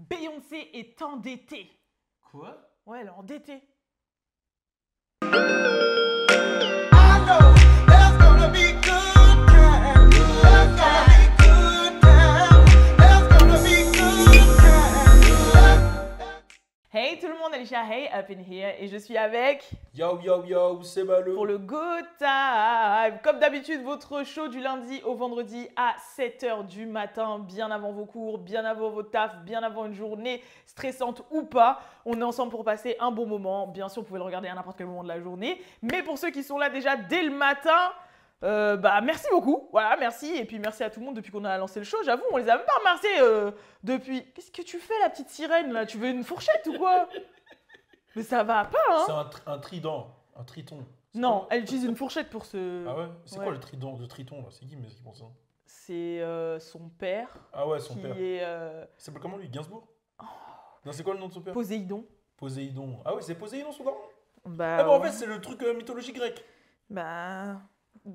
Beyoncé est endettée. Quoi? Ouais, elle est endettée. Hey tout le monde, Alicia, hey, up in here, et je suis avec... Yo, yo, yo, c'est Balou. Pour le Good Time. Comme d'habitude, votre show du lundi au vendredi à 7h du matin, bien avant vos cours, bien avant vos tafs, bien avant une journée stressante ou pas. On est ensemble pour passer un bon moment. Bien sûr, vous pouvez le regarder à n'importe quel moment de la journée. Mais pour ceux qui sont là déjà dès le matin... merci beaucoup, voilà, merci, et puis merci à tout le monde depuis qu'on a lancé le show, j'avoue, on les a même pas remerciés depuis... Qu'est-ce que tu fais la petite sirène là? Tu veux une fourchette ou quoi? Mais ça va pas, hein? C'est un trident, un triton. Non, elle utilise une fourchette pour ce... Ah ouais? C'est Ouais. quoi le trident de triton là? C'est qui pense ça? C'est son père Ah ouais, son qui père. est Il s'appelle comment lui? Gainsbourg? Non, c'est quoi le nom de son père? Poséidon. Poséidon. Ah ouais, c'est Poséidon son daron? Bah, Ah bah en ouais. fait, c'est le truc mythologie grecque. Bah...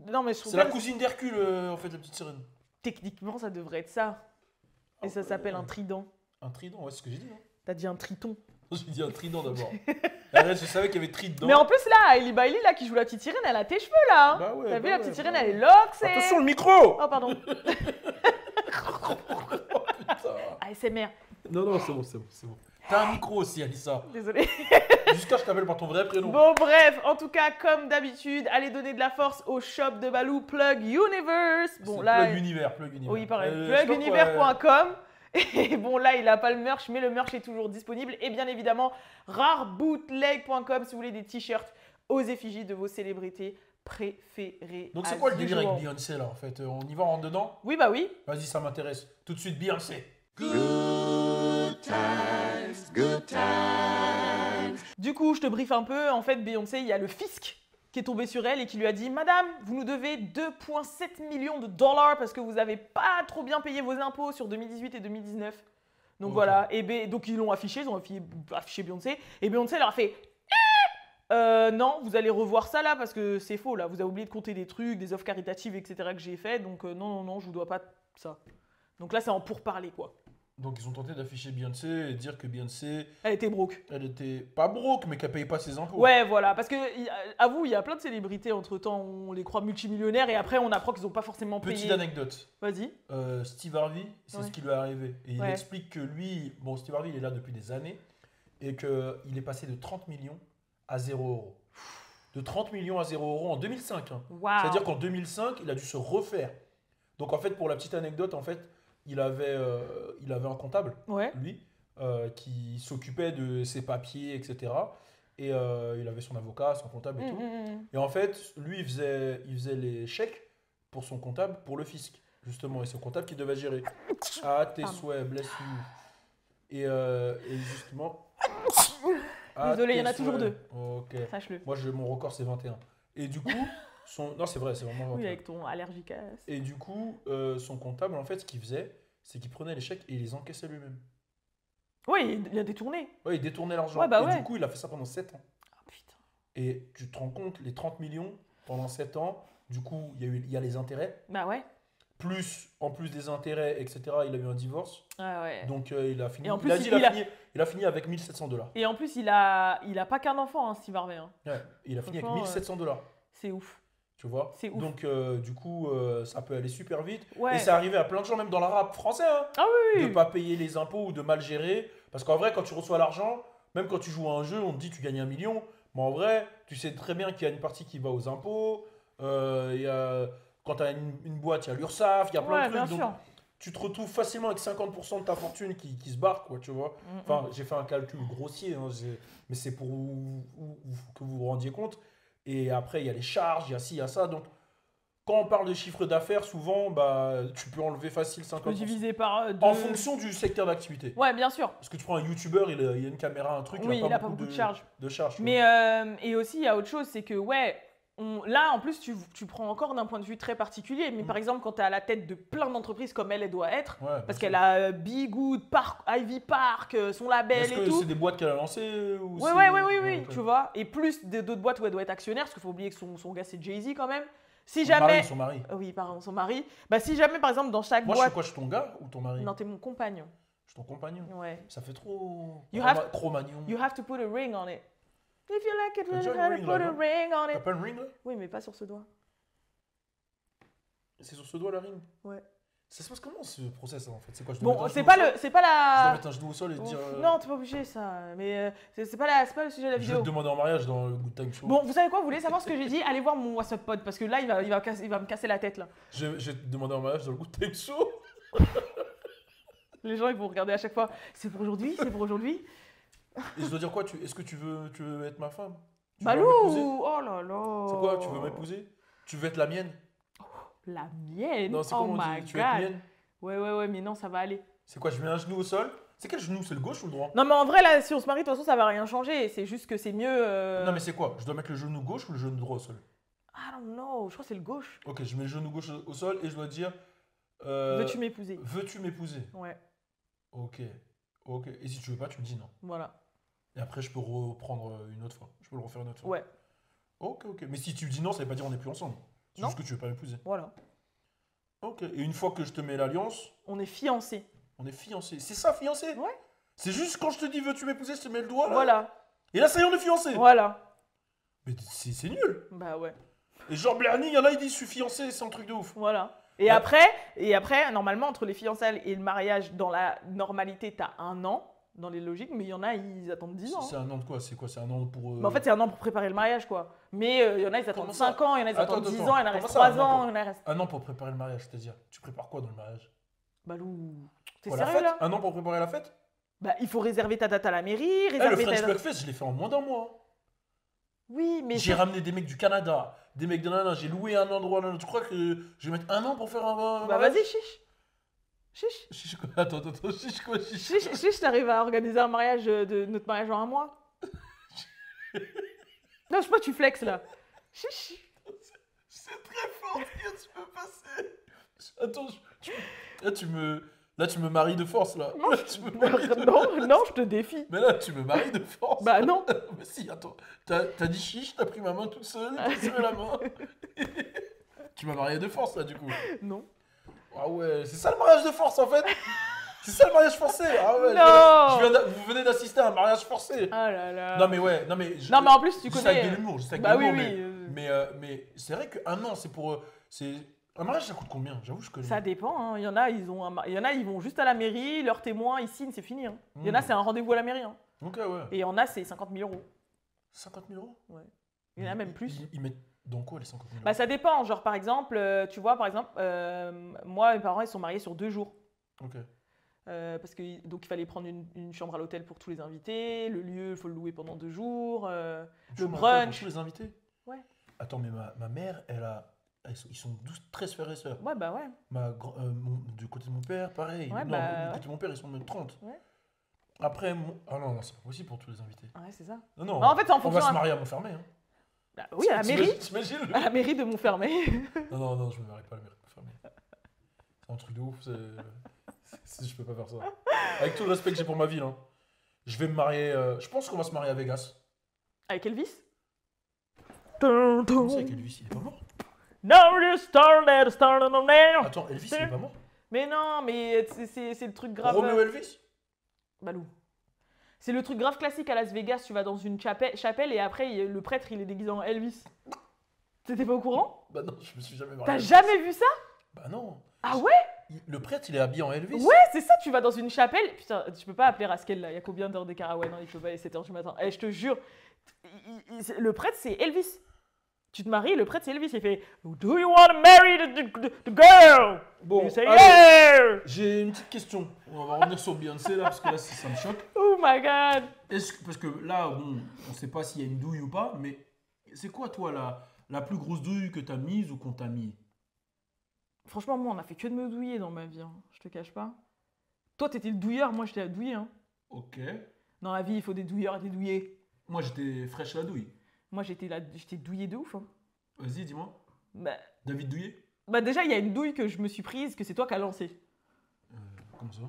Non mais je trouve C'est la que cousine d'Hercule, en fait, la petite sirène. techniquement ça devrait être ça. Et Ah ça ouais. s'appelle un trident. Un trident, ouais, c'est ce que j'ai dit, non? T'as dit un triton. J'ai dit un trident d'abord. Arrête, je savais qu'il y avait trident. Mais en plus là, Hailey Bailey là qui joue la petite sirène, elle a tes cheveux là, hein. Bah ouais, T'as vu bah la ouais, petite bah sirène, ouais. elle est locks et... Attention le micro! Oh pardon. Oh putain! ASMR. Non, c'est bon, c'est bon, c'est bon. T'as un micro aussi, Alissa. Désolée. Jusqu'à je t'appelle par ton vrai prénom. Bon bref, en tout cas comme d'habitude, allez donner de la force au shop de Balou Plug Universe. Bon C'est là, Plug Univers, Plug Univers. oui pareil, Je sais pas plugunivers.com. Et bon là il a pas le merch, mais le merch est toujours disponible. Et bien évidemment rarebootleg.com si vous voulez des t-shirts aux effigies de vos célébrités préférées. Donc c'est à quoi le ce délire jour. avec Beyoncé là en fait? On y va, on rentre dedans? Oui bah oui. Vas-y, ça m'intéresse. Tout de suite, Beyoncé. Du coup, je te briefe un peu. En fait, Beyoncé, il y a le fisc qui est tombé sur elle et qui lui a dit « Madame, vous nous devez 2,7 millions de dollars parce que vous n'avez pas trop bien payé vos impôts sur 2018 et 2019. » Donc Ok. voilà, et donc ils l'ont affiché, ils ont affiché Beyoncé. Et Beyoncé leur a fait non, vous allez revoir ça là parce que c'est faux là. Vous avez oublié de compter des trucs, des offres caritatives, etc. que j'ai fait. Donc non, je vous dois pas ça. » Donc là, c'est en pourparler quoi. Donc ils ont tenté d'afficher Beyoncé et dire que Beyoncé, Elle était broke. elle était pas broke, mais qu'elle payait pas ses impôts. Ouais, voilà, parce que, avoue, il y a plein de célébrités, entre-temps, on les croit multimillionnaires, et après, on apprend qu'ils n'ont pas forcément payé. Petite anecdote. Vas-y. Steve Harvey, c'est Ouais. ce qui lui est arrivé. Et il Ouais. explique que lui, bon, Steve Harvey, il est là depuis des années, et qu'il est passé de 30 millions à 0 euros. De 30 millions à 0 euros en 2005. Hein. Waouh. C'est-à-dire qu'en 2005, il a dû se refaire. Donc en fait, pour la petite anecdote, en fait, il avait un comptable, Ouais. lui, qui s'occupait de ses papiers, etc. Et il avait son avocat, son comptable et tout. Et en fait, lui, il faisait les chèques pour son comptable, pour le fisc, justement. Et c'est le comptable qui devait gérer. Ah, tes Pardon. souhaits, bless you. Et justement... Désolé, il y en a tes toujours souhaits. Ok. Sache-le. Moi, mon record, c'est 21. Et du coup, non, c'est vrai, c'est vraiment 21. Oui, avec ton allergique. Et du coup, son comptable, en fait, ce qu'il faisait, c'est qu'il prenait les chèques et il les encaissait lui-même. Oui, il a détourné. Ouais, il détournait l'argent. Ouais, bah et ouais. du coup, il a fait ça pendant 7 ans. Ah putain. Et tu te rends compte, les 30 millions pendant 7 ans, du coup, il y a les intérêts. Bah ouais. Plus, en plus des intérêts, etc., il a eu un divorce. Ah ouais. Donc, il a fini. Et en plus, il a fini avec 1700 $. Et en plus, il a pas qu'un enfant, hein, Steve Harvey. Hein. Ouais, il a fini avec Franchement, 1700 $. C'est ouf. Tu vois? C'est ouf. Donc, du coup, ça peut aller super vite. Ouais. Et c'est arrivé à plein de gens, même dans le rap français, hein, Ah oui, de oui. ne pas payer les impôts ou de mal gérer. Parce qu'en vrai, quand tu reçois l'argent, même quand tu joues à un jeu, on te dit tu gagnes 1 million. Mais en vrai, tu sais très bien qu'il y a une partie qui va aux impôts. Quand tu as une boîte, il y a l'URSSAF, il y a plein Ouais, de bien trucs. sûr. Donc, tu te retrouves facilement avec 50% de ta fortune qui se barre, quoi, tu vois. Enfin, j'ai fait un calcul grossier, hein, mais c'est pour que vous vous rendiez compte. Et après, il y a les charges, il y a ci, il y a ça. Donc, quand on parle de chiffre d'affaires, souvent, bah, tu peux enlever facile 50%. Divisé par deux. En fonction du secteur d'activité. Ouais, bien sûr. Parce que tu prends un YouTuber, il a une caméra, un truc, Oui, il n'a pas beaucoup de charges. de charges. tu Mais et aussi, il y a autre chose, c'est que ouais, là en plus, tu prends encore d'un point de vue très particulier. Mais par exemple, quand tu es à la tête de plein d'entreprises comme elle doit être, vois. Ouais, parce bien qu'elle a Be Good, Ivy Park, son sûr. label Est-ce et que tout. c'est des boîtes qu'elle a lancées ou Oui, c'est- ok. tu vois. Et plus d'autres boîtes où elle doit être actionnaire, parce qu'il faut oublier que son gars c'est Jay-Z quand même. Si Son jamais. mari, son mari. Oui, pardon, son mari. Bah, si jamais par exemple dans chaque Moi, boîte. je suis ton gars ou ton mari? Non, t'es mon compagnon. Je suis ton compagnon. Ouais. Ça fait trop. You have- Trop magnon. You have to put a ring on it. If you like it, T'as you déjà have un to ring, put là, a non ring on T'as it. pas une ring là? Oui, mais pas sur ce doigt. C'est sur ce doigt la ring? Ouais. Ça se passe comment ce process en fait? C'est quoi? Je dois mettre Bon, un c'est genou pas au sol le, c'est pas Je dois la. mettre un genou au sol et te dire. Non, t'es pas obligé ça. Mais c'est pas le sujet de la Je vais vidéo. te demander en mariage dans le Good Time Show. Bon, vous savez quoi? Vous voulez savoir ce que j'ai dit? Allez voir mon WhatsApp pod parce que là, il va me casser la tête là. Je vais te demander en mariage dans le Good Time Show. Les gens, ils vont regarder à chaque fois. C'est pour aujourd'hui, c'est pour aujourd'hui. Et je dois dire quoi? Est-ce que tu veux être ma femme? Tu veux Balou! m'épouser? Oh là là! C'est quoi? Tu veux m'épouser? Tu veux être la mienne? La mienne? Non, c'est Oh comment on my dit? Tu veux être god! mienne? Ouais, mais non, ça va aller. C'est quoi? Je mets un genou au sol? C'est quel genou? C'est le gauche ou le droit? Non, mais en vrai, là, si on se marie, de toute façon, ça va rien changer. C'est juste que c'est mieux. Non, mais c'est quoi? Je dois mettre le genou gauche ou le genou droit au sol? I don't know, je crois que c'est le gauche. Ok, je mets le genou gauche au sol et je dois dire. Veux-tu m'épouser? Veux-tu m'épouser? Ouais, Ok. Ok. Et si tu veux pas, tu me dis non. voilà. Et après, je peux reprendre une autre fois. Je peux le refaire une autre fois. Ouais, Ok. Mais si tu dis non, ça veut pas dire on n'est plus ensemble. C'est Non. juste que tu veux pas m'épouser. voilà. Ok. Et une fois que je te mets l'alliance, On est fiancés. on est fiancés. C'est ça, fiancés? Ouais. C'est juste quand je te dis veux-tu m'épouser, je te mets le doigt là. Voilà, Et là, ça y est, on est fiancés. voilà. Mais c'est nul. Bah ouais, Et genre, Blerny, il y en a, il dit je suis fiancé, c'est un truc de ouf. voilà. Ouais. Et après, normalement, entre les fiançailles et le mariage, dans la normalité, t'as 1 an, dans les logiques, mais il y en a, ils attendent 10 ans. C'est un an de quoi? C'est quoi? C'est un an pour. Bah, en fait, c'est 1 an pour préparer le mariage, quoi. Mais il y en a, ils attendent Comment ça 5 ans, il y en a, ils Attends, attendent 10 attends. ans, il y en a, Comment reste ça, 3 un an ans, pour- il y en a, reste. Un an pour préparer le mariage, c'est-à-dire, tu prépares quoi dans le mariage? Balou, t'es Pour la sérieux fête? là? Un an pour préparer la fête? Bah, il faut réserver ta date à la mairie, Eh, le réserver French ta. Breakfast, je l'ai fait en moins d'un mois. Oui, mais J'ai ramené des mecs du Canada, des mecs de nana, j'ai loué un endroit. Tu crois que je vais mettre un an pour faire un bah mariage? vas-y, chiche. Chiche. Chiche quoi? Attends, chiche quoi? Chiche, t'arrives à organiser un mariage notre mariage en 1 mois? Non, je sais pas, tu flexes là. Chiche. C'est très fort ce que tu peux passer. Attends, là, tu me maries de force là. Non, Là, tu me maries de- non, je te défie. Mais là, tu me maries de force. Bah non. Mais si, attends. T'as dit chiche, t'as pris ma main toute seule, t'as serré la main. Tu m'as marié de force là du coup. Non. Ah ouais, c'est ça le mariage de force en fait. C'est ça le mariage forcé. Ah ouais. Non. Vous venez d'assister à un mariage forcé. Ah là là. Non mais ouais, non mais. Non, mais en plus, tu je sais connais. avec de l'humour, je sais avec Bah de oui, l'humour, oui. mais c'est vrai qu'un an c'est pour. Un mariage ça coûte combien? J'avoue, je connais. Ça dépend. Hein. Il y en a, ils vont juste à la mairie, leurs témoins, ils signent, c'est fini. Hein. Il y en a, c'est un rendez-vous à la mairie. Hein. Ok, ouais. Et il y en a, c'est 50 000 euros. 50 000 euros? Ouais. Il y en a même plus. Ils mettent dans quoi les 50 000 euros? Bah ça dépend. Genre par exemple, tu vois, par exemple, moi, mes parents, ils sont mariés sur 2 jours. Ok. Parce que donc il fallait prendre une chambre à l'hôtel pour tous les invités, le lieu, il faut le louer pendant 2 jours, Une le chambre à table brunch. pour tous les invités? Ouais. Attends, mais ma mère, ils sont 12, 13 frères et sœurs. Ouais, bah ouais. Du côté de mon père, pareil. Ouais, Non, bah, du côté de mon père, ils sont même 30. Ouais. Après, ah non, c'est pas possible pour tous les invités. Ouais, c'est ça. Non, non. Bah, en fait, c'est en on va fonction. se marier à Montfermeil. Hein. Bah, oui, à la mairie. T'imagines À la mairie de Montfermeil. Non, je me marie pas à la mairie de Montfermeil. C'est un truc de ouf. Je peux pas faire ça. Avec tout le respect que j'ai pour ma ville, hein. Je vais me marier. Je pense qu'on va se marier à Vegas. Avec Elvis. Comment ça, avec Elvis, il est pas mort? Now you started on now. Attends, Elvis, il est pas mort? Mais non, mais c'est le truc grave. Romeo Elvis? Balou. C'est le truc grave classique à Las Vegas. Tu vas dans une chapelle et après, le prêtre, il est déguisé en Elvis. T'étais pas au courant? Bah non, je me suis jamais marié. T'as jamais vu ça? Bah non. Ah ouais? Le prêtre, il est habillé en Elvis? Ouais, c'est ça, tu vas dans une chapelle. Putain, tu peux pas appeler Raskel là. Il y a combien d'heures d'écart? Ah ouais, non, il peut pas, il est 7h du matin. Eh, je te jure, le prêtre, c'est Elvis. Tu te maries, le prêtre, c'est Elvis. Il fait Do you want to marry the girl? Bon, You say allez. yeah! J'ai une petite question. On va revenir sur Beyoncé là, parce que là, ça me choque. Oh my god! Parce que là, bon, on sait pas s'il y a une douille ou pas, mais c'est quoi, toi, la plus grosse douille que t'as mise ou qu'on t'a mis? Franchement, moi, on a fait que de me douiller dans ma vie. Hein. Je te cache pas. Toi, t'étais le douilleur, moi, j'étais la douillée. Hein. Ok. Dans la vie, il faut des douilleurs et des douillés. Moi, j'étais fraîche la douille. Moi, j'étais douillée de ouf. Hein. Vas-y, dis-moi. Bah, David Douillet? déjà, il y a une douille que je me suis prise, que c'est toi qui as lancée. Comment ça?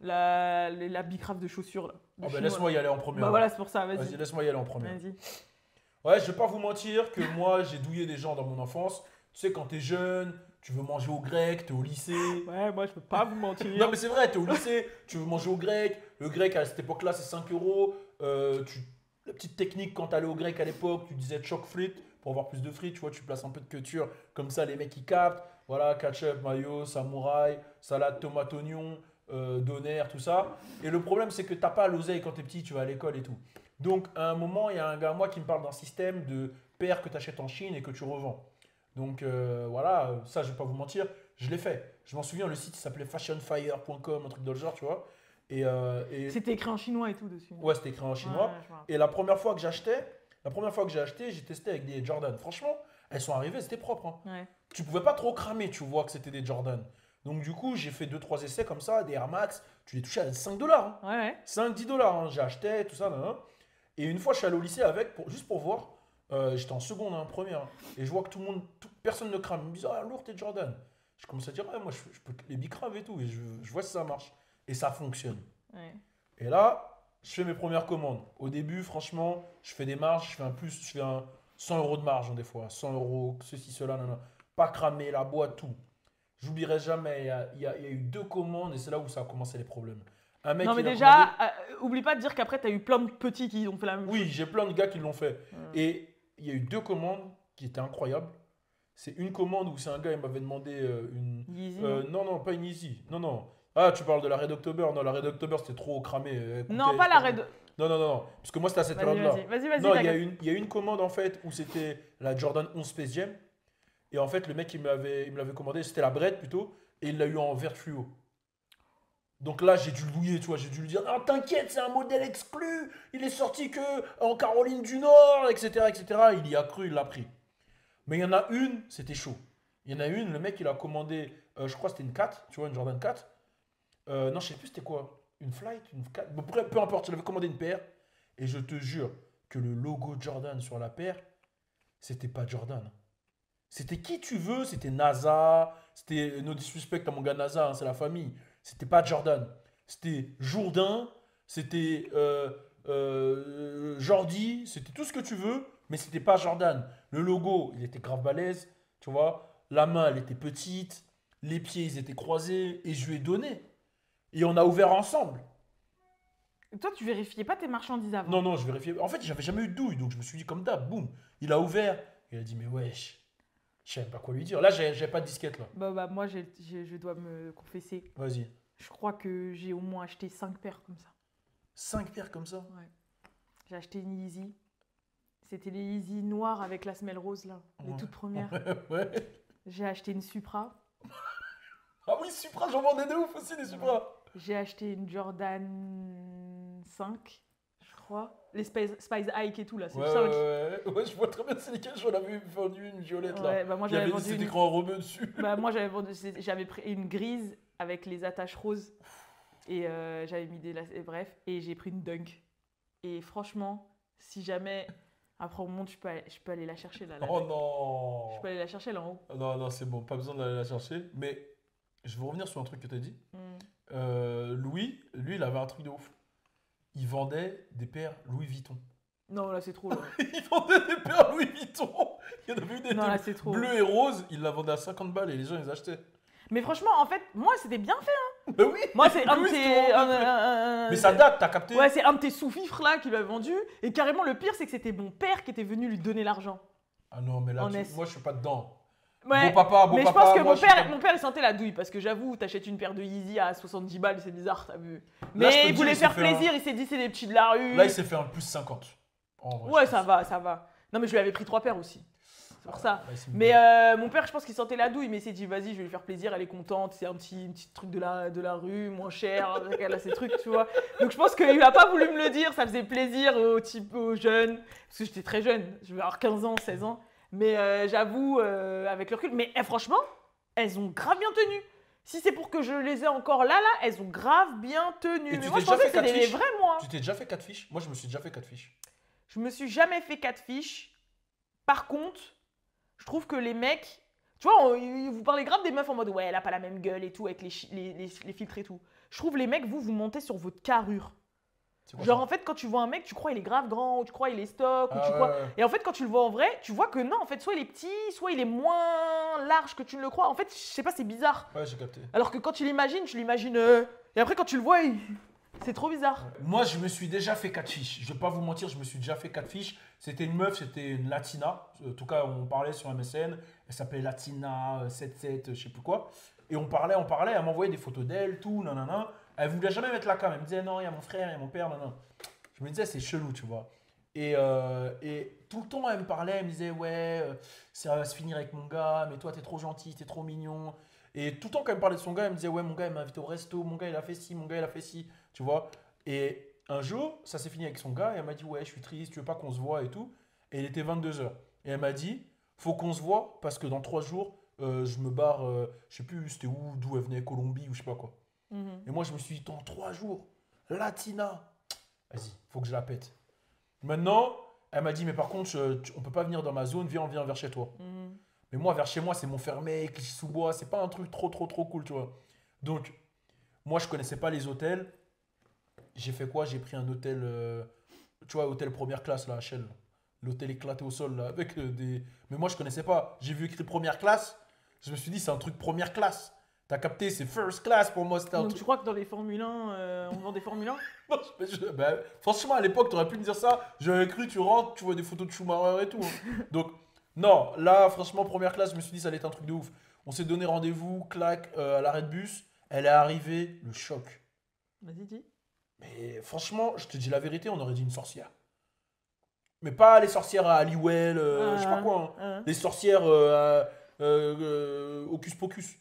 La bicrave de chaussures, là. Ah bah laisse-moi y aller en premier. Bah voilà, c'est pour ça, Vas-y, vas-y. laisse-moi y aller en premier. Vas-y. Ouais, je vais pas vous mentir que moi, j'ai douillé des gens dans mon enfance. Tu sais, quand t'es jeune, tu veux manger au grec, t'es au lycée. Ouais, moi, je peux pas vous mentir. Non, mais c'est vrai, t'es au lycée, tu veux manger au grec. Le grec, à cette époque-là, c'est 5 euros. La petite technique, quand t'allais au grec à l'époque, tu disais choc frites pour avoir plus de frites. Tu vois, tu places un peu de couture. Comme ça, les mecs, ils captent. Voilà, ketchup, mayo, samouraï, salade, tomate, oignon, doner, tout ça. Et le problème, c'est que t'as pas l'oseille quand t'es petit, tu vas à l'école et tout. Donc, à un moment, il y a un gars, moi, qui me parle d'un système de paires que tu achètes en Chine et que tu revends. Donc, voilà, ça, je vais pas vous mentir, je l'ai fait. Je m'en souviens, le site il s'appelait fashionfire.com, un truc dans le genre, tu vois. Et C'était écrit en chinois et tout dessus. ouais, c'était écrit en chinois. Ouais, je vois. Et la première fois que j'ai acheté, j'ai testé avec des Jordan. Franchement, elles sont arrivées, c'était propre, hein. Ouais. Tu pouvais pas trop cramer, tu vois que c'était des Jordan. Donc, du coup, j'ai fait deux trois essais comme ça, des Air Max. Tu les touchais à 5 $, hein. Ouais, ouais. 5-10 $, hein. J'ai acheté, tout ça, nan, nan. Et une fois, je suis allé au lycée avec, juste pour voir. J'étais en seconde, hein, première. Et je vois que personne ne crame. Ils me disent, ah, lourd, t'es Jordan. Je commence à dire, ouais, moi, je peux les bicraves et tout. Et je vois si ça marche. Et ça fonctionne. Ouais. Et là, je fais mes premières commandes. Au début, franchement, je fais des marges. Je fais un 100 € de marge, hein, des fois. 100 €, ceci, cela, nan, nan. Pas cramé, la boîte, tout. J'oublierai jamais. Il y a eu 2 commandes et c'est là où ça a commencé les problèmes. Un mec, Non, mais il a déjà, commandé. oublie pas de dire qu'après, t'as eu plein de petits qui ont fait la même Oui, chose. j'ai plein de gars qui l'ont fait. Ouais. Et il y a eu 2 commandes qui étaient incroyables. C'est une commande où c'est un gars, il m'avait demandé une. Yeezy, Non, pas une Easy. Non, non. Ah, tu parles de la Red October. Non, la Red October, c'était trop cramé. non, pas la Red. Non, non, non, non. Parce que moi, c'était à cette Vas-y, période-là. vas-y, Non, t'inquiète. il y a une commande en fait où c'était la Jordan 11 Space Jam. Et en fait, le mec, il me l'avait commandé, c'était la Bred plutôt. Et il l'a eu en vert fluo. Donc là, j'ai dû le douiller, tu vois, j'ai dû lui dire, non, t'inquiète, c'est un modèle exclu, il est sorti que en Caroline du Nord, etc., etc. Il y a cru, il l'a pris. Mais il y en a une, c'était chaud. Il y en a une, le mec, il a commandé, je crois que c'était une 4, tu vois, une Jordan 4. Non, je sais plus c'était quoi, une Flight, une 4. Bon, peu importe, il avait commandé une paire. Et je te jure que le logo Jordan sur la paire, c'était pas Jordan. C'était qui tu veux, c'était NASA, c'était no disrespect à mon gars NASA, hein, c'est la famille. C'était pas Jordan, c'était Jourdain, c'était Jordi, c'était tout ce que tu veux, mais c'était pas Jordan. Le logo, il était grave balèze, tu vois. La main, elle était petite, les pieds, ils étaient croisés, et je lui ai donné. Et on a ouvert ensemble. Et toi, tu vérifiais pas tes marchandises avant. Non, non, je vérifiais. En fait, j'avais jamais eu de douille, donc je me suis dit comme d'hab, boum. Il a ouvert, il a dit, mais wesh. Je savais pas quoi lui dire. Là, j'ai pas de disquette là. Bah, moi, je dois me confesser. Vas-y. Je crois que j'ai au moins acheté 5 paires comme ça. 5 paires comme ça. Ouais. J'ai acheté une Yeezy. C'était les Yeezy noires avec la semelle rose, là. Les Ouais. toutes premières. Ouais. J'ai acheté une Supra. Ah oui, Supra, j'en vendais de ouf aussi des Supra. J'ai acheté une Jordan 5, je crois. Les Spice Hike et tout, là. C'est Ouais, ça. ouais, je vois très bien c'est lesquels. J'en avais vendu une violette là. Ouais, bah moi Il y j'avais avait vendu c'était une... écrit en rebeu dessus. Bah moi j'avais pris une grise avec les attaches roses et j'avais mis des lacets, bref, et j'ai pris une Dunk. Et franchement, si jamais après on monte, je peux aller la chercher là. Oh Dunk. non. Je peux aller la chercher là en haut. Non, non, c'est bon, pas besoin d'aller la chercher. Mais je veux revenir sur un truc que tu as dit. Louis, lui, il avait un truc de ouf. Il vendait des paires Louis Vuitton. Non là c'est trop là. Il vendait des paires Louis Vuitton. Il y en avait une Non là était c'est trop. bleue et rose. Il la vendait à 50 balles et les gens ils achetaient. Mais franchement en fait moi c'était bien fait. Ben oui. Moi c'est un de Oui, tes... c'était vraiment Mais ça date, t'as capté? Ouais c'est un de tes sous-fifres là qui m'avait vendu. Et carrément le pire c'est que c'était mon père qui était venu lui donner l'argent. Ah non, mais là, En S. moi je suis pas dedans. Ouais, Bon papa, mais je papa, pense que moi, mon je suis père, pas- mon père il sentait la douille parce que j'avoue, t'achètes une paire de Yeezy à 70 balles, c'est bizarre, t'as vu. Là, je peux Mais te il dire, voulait il s'est faire fait plaisir, il s'est dit c'est des petits de la rue. Là, il s'est fait un plus 50. En vrai, Ouais, je ça pense. va, ça va. Non, mais je lui avais pris 3 paires aussi. C'est pour ça. Là, il s'est mis- Mais mon père, je pense qu'il sentait la douille, mais il s'est dit vas-y, je vais lui faire plaisir, elle est contente, c'est un petit truc de la rue, moins cher, elle a ses trucs, tu vois. Donc je pense qu'il a pas voulu me le dire, ça faisait plaisir aux jeunes, parce que j'étais très jeune, je vais avoir 15 ans, 16 ans. Mais j'avoue, avec le recul, mais franchement, elles ont grave bien tenu. Si c'est pour que je les ai encore là, elles ont grave bien tenu. Et Mais tu moi, t'es je déjà pensais fait que c'était les 4 vrais, moi. Tu t'es déjà fait 4 fiches? Moi, je me suis déjà fait 4 fiches. Je me suis jamais fait 4 fiches. Par contre, je trouve que les mecs, tu vois, vous parlez grave des meufs en mode ouais, elle a pas la même gueule et tout, avec les filtres et tout. Je trouve les mecs, vous montez sur votre carrure. Genre, en fait, quand tu vois un mec, tu crois il est grave grand, ou tu crois il est stock, ou tu crois. ouais. Et en fait, quand tu le vois en vrai, tu vois que non, en fait, soit il est petit, soit il est moins large que tu ne le crois. En fait, je sais pas, c'est bizarre. Ouais, j'ai capté. Alors que quand tu l'imagines. Et après, quand tu le vois, c'est trop bizarre. Moi, je me suis déjà fait 4 fiches. Je vais pas vous mentir, je me suis déjà fait 4 fiches. C'était une meuf, c'était une Latina. En tout cas, on parlait sur MSN. Elle s'appelait Latina 77, je sais plus quoi. Et on parlait. Elle m'envoyait des photos d'elle, tout, nanana. Elle voulait jamais mettre la cam. Elle me disait non, il y a mon frère, il y a mon père, nanana. Je me disais, c'est chelou, tu vois. Et tout le temps, elle me parlait, elle me disait, ouais, ça va se finir avec mon gars, mais toi, t'es trop gentil, t'es trop mignon. Et tout le temps, quand elle me parlait de son gars, elle me disait, ouais, mon gars, il m'a invité au resto, mon gars, il a fait ci, mon gars, il a fait ci, tu vois. Et un jour, ça s'est fini avec son gars, et elle m'a dit, ouais, je suis triste, tu veux pas qu'on se voit et tout. Et il était 22h. Et elle m'a dit, faut qu'on se voit, parce que dans 3 jours, je me barre, je sais plus c'était où, d'où elle venait, Colombie ou je sais pas quoi. Et moi, je me suis dit, dans 3 jours, Latina, vas-y, faut que je la pète. Maintenant, elle m'a dit, mais par contre, on peut pas venir dans ma zone, viens, on vient vers chez toi. Mais moi, vers chez moi, c'est Montfermeil, Clichy-sous-Bois, c'est pas un truc trop cool, tu vois. Donc, moi, je connaissais pas les hôtels. J'ai fait quoi? J'ai pris un hôtel, tu vois, hôtel première classe, là, à Chelles. L'hôtel éclaté au sol, là, avec des... Mais moi, je connaissais pas. J'ai vu écrit première classe. Je me suis dit, c'est un truc première classe. T'as capté, c'est first class pour moi. Donc, tu crois que dans les Formule 1, on vend des Formule 1? Non, ben, franchement, à l'époque, t'aurais pu me dire ça. J'aurais cru, tu rentres, tu vois des photos de Schumacher et tout. Donc, non, là, franchement, première classe, je me suis dit, ça allait être un truc de ouf. On s'est donné rendez-vous, clac, à l'arrêt de bus. Elle est arrivée, le choc. Vas-y, dis. Mais franchement, je te dis la vérité, on aurait dit une sorcière. Mais pas les sorcières à Halliwell, je sais pas quoi. Hein. Les sorcières Hocus Pocus.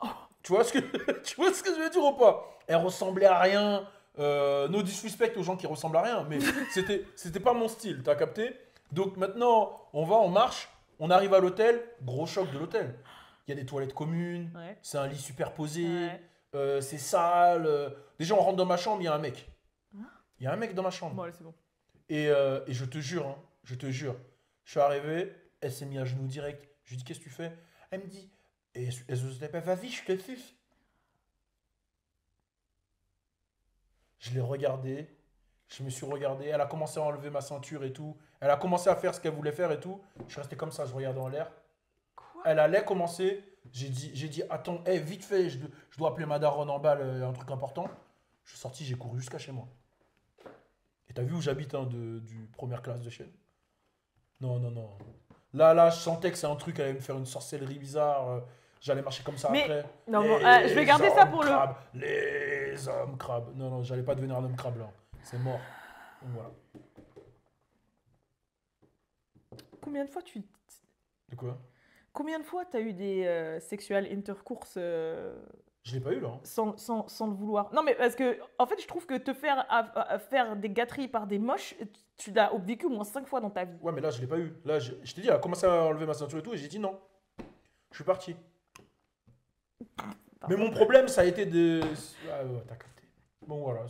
Oh. Tu vois ce que je veux dire ou pas? Elle ressemblait à rien. No disrespect aux gens qui ressemblent à rien, mais c'était pas mon style, t'as capté? Donc maintenant, on marche, on arrive à l'hôtel, gros choc de l'hôtel. Il y a des toilettes communes, c'est un lit superposé, c'est sale. Déjà, on rentre dans ma chambre, il y a un mec. Il y a un mec dans ma chambre. Bon, allez, c'est bon. Et je te jure, hein, je te jure, je suis arrivé, elle s'est mise à genoux direct. Je lui dis, qu'est-ce que tu fais? Elle me dit, et elle se dit, vas-y, je te suce. Je l'ai regardé, je me suis regardé, elle a commencé à enlever ma ceinture et tout. Elle a commencé à faire ce qu'elle voulait faire et tout. Je suis resté comme ça, je regardais en l'air. Quoi? Elle allait commencer. J'ai dit attends, vite fait, je dois appeler ma daronne en bas, un truc important. Je suis sorti, j'ai couru jusqu'à chez moi. Et t'as vu où j'habite, hein, du première classe de chaîne? Non, non, non. Là, je sentais que c'est un truc, elle allait me faire une sorcellerie bizarre. J'allais marcher comme ça après. Non, bon, je vais garder ça pour crabes, les hommes crabes. Non, non, j'allais pas devenir un homme crabe là. C'est mort. Donc voilà. Combien de fois De quoi? Combien de fois t'as eu des sexual intercourse Je l'ai pas eu là. Hein. sans le vouloir? Non, mais parce que, en fait, je trouve que te faire faire des gâteries par des moches, tu l'as vécu au moins 5 fois dans ta vie. Ouais, mais là, je l'ai pas eu. Là, je t'ai dit, elle a commencé à enlever ma ceinture et tout, et j'ai dit non. Je suis parti. Mais mon problème, ça a été de. Ah ouais, t'as capté. Bon, voilà.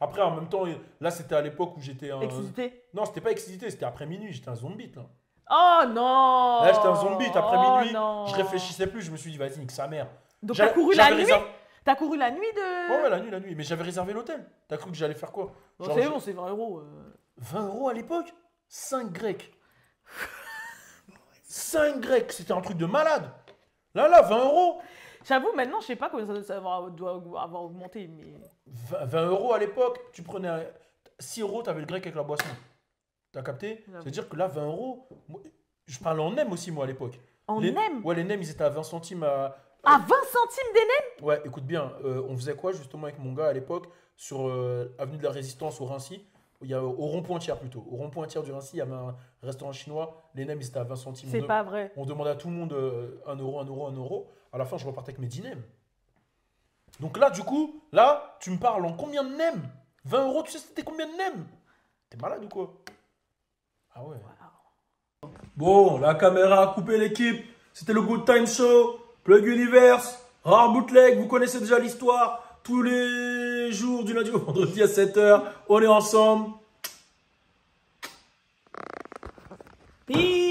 Après, en même temps, là, c'était à l'époque où j'étais un. Excité? Non, c'était pas excité, c'était après minuit, j'étais un zombie, là. Oh non! Là, j'étais un zombie, après minuit. Non. Je réfléchissais plus, je me suis dit, vas-y, nique sa mère. Donc, t'as couru la nuit? réservé... T'as couru la nuit de. Ouais, la nuit. Mais j'avais réservé l'hôtel. T'as cru que j'allais faire quoi? Bon, c'est bon, c'est 20 euros. 20 euros à l'époque? 5 grecs. 5 grecs, c'était un truc de malade. Là, 20 euros. J'avoue, maintenant, je sais pas combien ça doit avoir augmenté, mais. 20 euros à l'époque, tu prenais 6 euros, t'avais le grec avec la boisson. T'as capté? C'est-à-dire que là, 20 euros, je parlais en nem aussi, moi, à l'époque. En nem? Ouais, les nems, ils étaient à 20 centimes à. À 20 centimes des nems? Ouais, écoute bien, on faisait quoi justement avec mon gars à l'époque sur avenue de la Résistance au Rincy? Il y a, au rond-Pointière plutôt. Au rond-Pointière du Rincy, il y avait un restaurant chinois. Les nems, ils étaient à 20 centimes. C'est pas vrai. On demandait à tout le monde 1 euro, 1 euro, 1 euro. À la fin, je repartais avec mes 10 nems. Donc là, du coup, là, tu me parles en combien de nems? 20 euros, tu sais c'était combien de nems? T'es malade ou quoi? Ah ouais. Wow. Bon, la caméra a coupé l'équipe. C'était le Good Time Show. Plug Universe. Rare Bootleg. Vous connaissez déjà l'histoire. Tous les jours du lundi au vendredi à 7 h. On est ensemble. Peace.